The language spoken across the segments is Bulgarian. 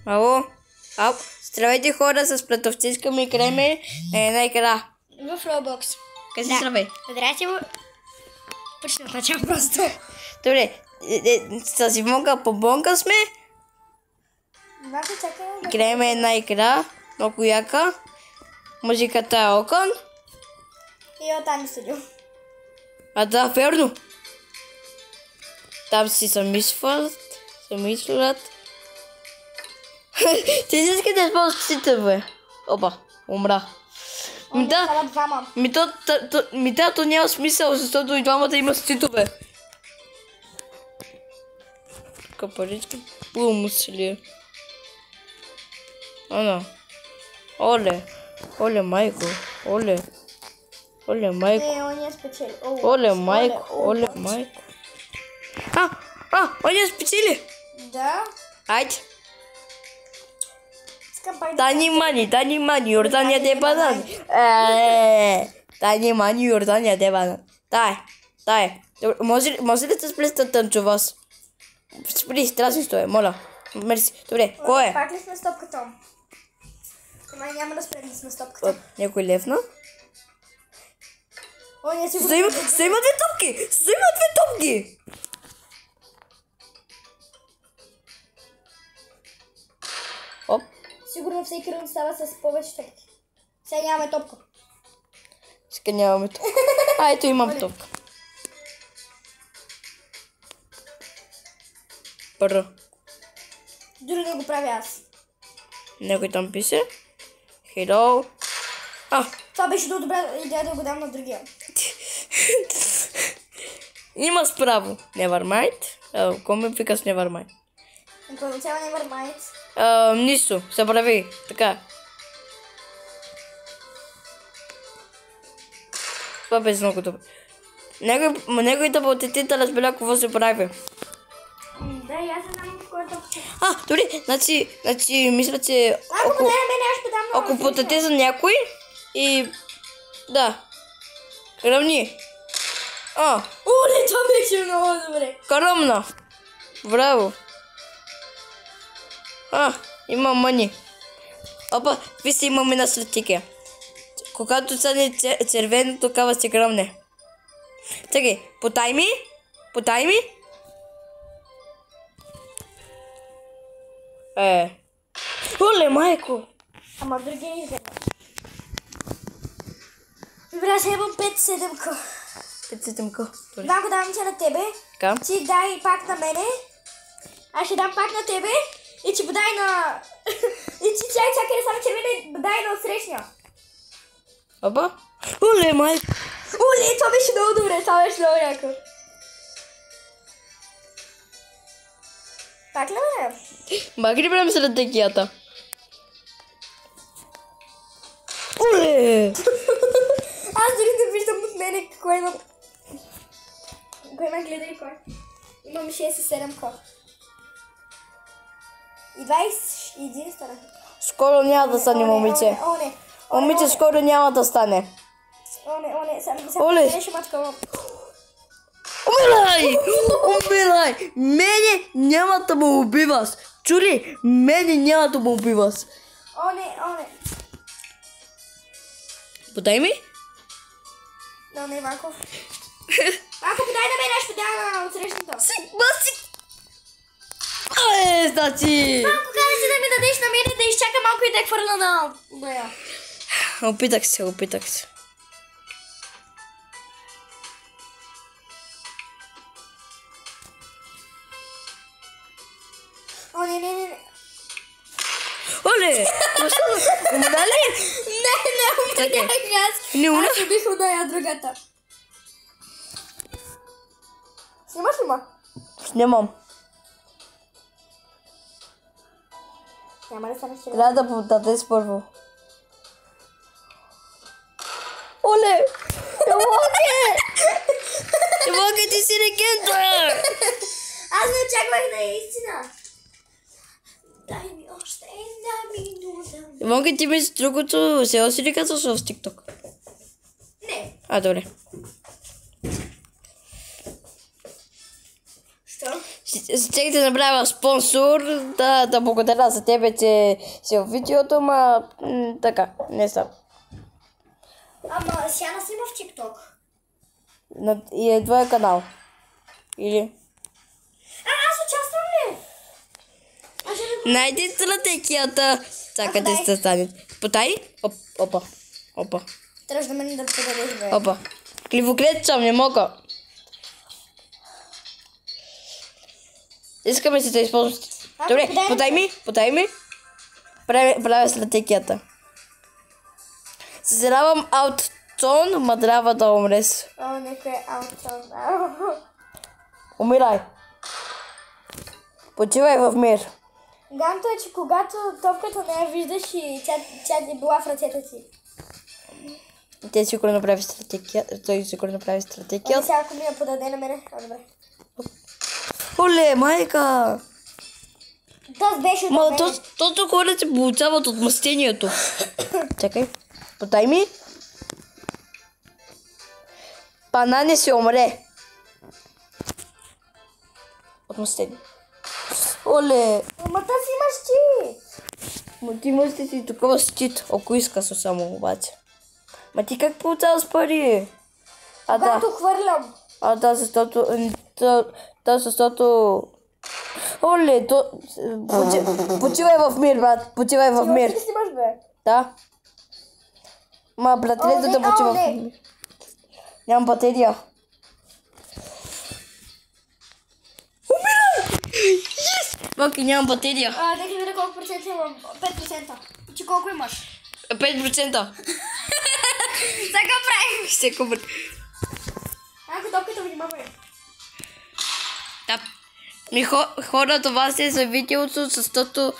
Ало? Ау, здравейте хора, с плетовци ми играеме една игра. В Roblox. Къде си здравей? Здрасти. Почти от начало просто. Добре, с Ивонка по бонка сме. Играеме една игра, много яка. Музиката е окън. И от Ани студио. А да, верно. Там си замислят. Ти искаш да използваш цитове. Опа, умра. То няма смисъл, защото и двамата имат цитове. Капаричка помисли. Ана. Оле, майко. Оле, майко. Он е спечели. Оле, майко. Он е спечели. Да. Айде. Дани мани, Йордания де банан. Дани мани, Йордания де банан. Дай. Може ли да сплеста танчува? Спри, страшно стоя, моля. Мерси. Добре, кой е? Пак ли сме стопката? Май няма да спрем да сме стопката. Някой левна? Он е сигурно. Стоима две топки! Оп. Сигурно всеки рунд става с повече топки. Сега нямаме топка. Сега нямаме топка. Ето имам топка. Първо. Дори да го правя аз. Някой там пише. Hello. Това беше добра идея да го дам на другия. Има справо. Never mind. Кой ме вика с never mind? Първоцела Nevermind. Нищо. Забрави. Така. Това беше много добре. Някой да потети да разбира какво се прави. Да, и аз не знам в кой топка. Дори, значи, мисля, че ако потете за някой и... Да. Равни. Оле, това беше много добре. Карамна. Браво. Има мъни. Опа, ви си имаме една стратегия. Когато стане червено, тогава се гръмне. Чакай, потай ми. Оле, майко. Ама други не взема. Добре, аз имам 5-7 ко. 5-7 ко. Ако давам се на тебе, ти дай пак на мене. Аз ще дам пак на тебе и ти подай на... И ти чакай да стане червена и дай на отсрещния. Опа. Оле, майко. Оле, това беше много добре, това беше много яко. Пак ли бе? Маги ли брем стратегията? Оле! Аз дори не виждам от мене кой има... Кой има гледай кой. Имам 6 и 7 ко. И 21 стана. Скоро няма да стане, момиче. Момиче, скоро няма да стане. Оле, ще мачка. Умирай! Мене няма да му убиваш. Чули? Мене няма да му убиваш. Оле. Подай ми? Не, Ванко. Ванко, подай на мен, аз ще подай на отсрещната. Баси! Значи! Ванко, каза си да ми дадеш на мен да изчака малко и да я хвърля на боя. Опитах се. Не. Оле! Умра ли? Не, умрях аз. Не умра? Аз убих удая другата. Снимаш ли ма? Снимам. Няма да станеш червена. Трябва да подадеш първо. Оле! Ивонка, ти си легенда! Аз не очаквах наистина. Дай ми още една минута. Ивонка, ти между другото се оси ли казваш в TikTok? Не. Добре. Що? Щех да направя спонсор, да благодаря за тебе, че си в видеото, ма така, не съм. Ама сега не снима в TikTok. И е твоя канал. Или? Аз участвам ли? Найди стратегията. Чакай да се стане. Потай. Опа. Трябваше да мен да подадеш, бе. Опа. Кливоклетчам, не мога. Искаме си да използвам. Добре, потай ми. Правя стратегията. Съжалявам аутон, ма трябва да умреш. О, некой аутон. Умирай. Почивай в мир. Ганто е, че когато топката не я виждаш и тя е била в ръцете ти. Той сигурно направи стратегия. Сега ако ми я подаде на мене. Добре. Оле, майка! Това беше от мене. Тото хора се получават от мъстението. Чакай. Потай ми. Пана не се умре. От мъстение. Оле! Ама та си имаш щит. Ма ти имаш си такова щит, ако искаш само обаче. Ма ти как получаваш пари? Когато хвърлям. Защото... Оле, почивай в мир, брат. Почивай в мир. Ти си имаш, бе. Да. Ма, братлето да почива в мир. Нямам батерия. Умирай! Yes! Маки, нямам батерия. Нека видя колко процента имам. 5%. Ти колко имаш? 5%. Сега правим. Ще купа. Ако топката ми бе. Да. Хора, това се е за видеото, защото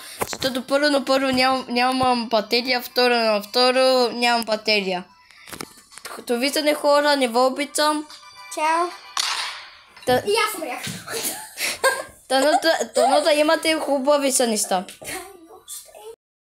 първо нямам батерия, второ нямам батерия. Довиждане, хора, не ви обичам. Чао. И аз умрях. Дано да имате хубави сънища.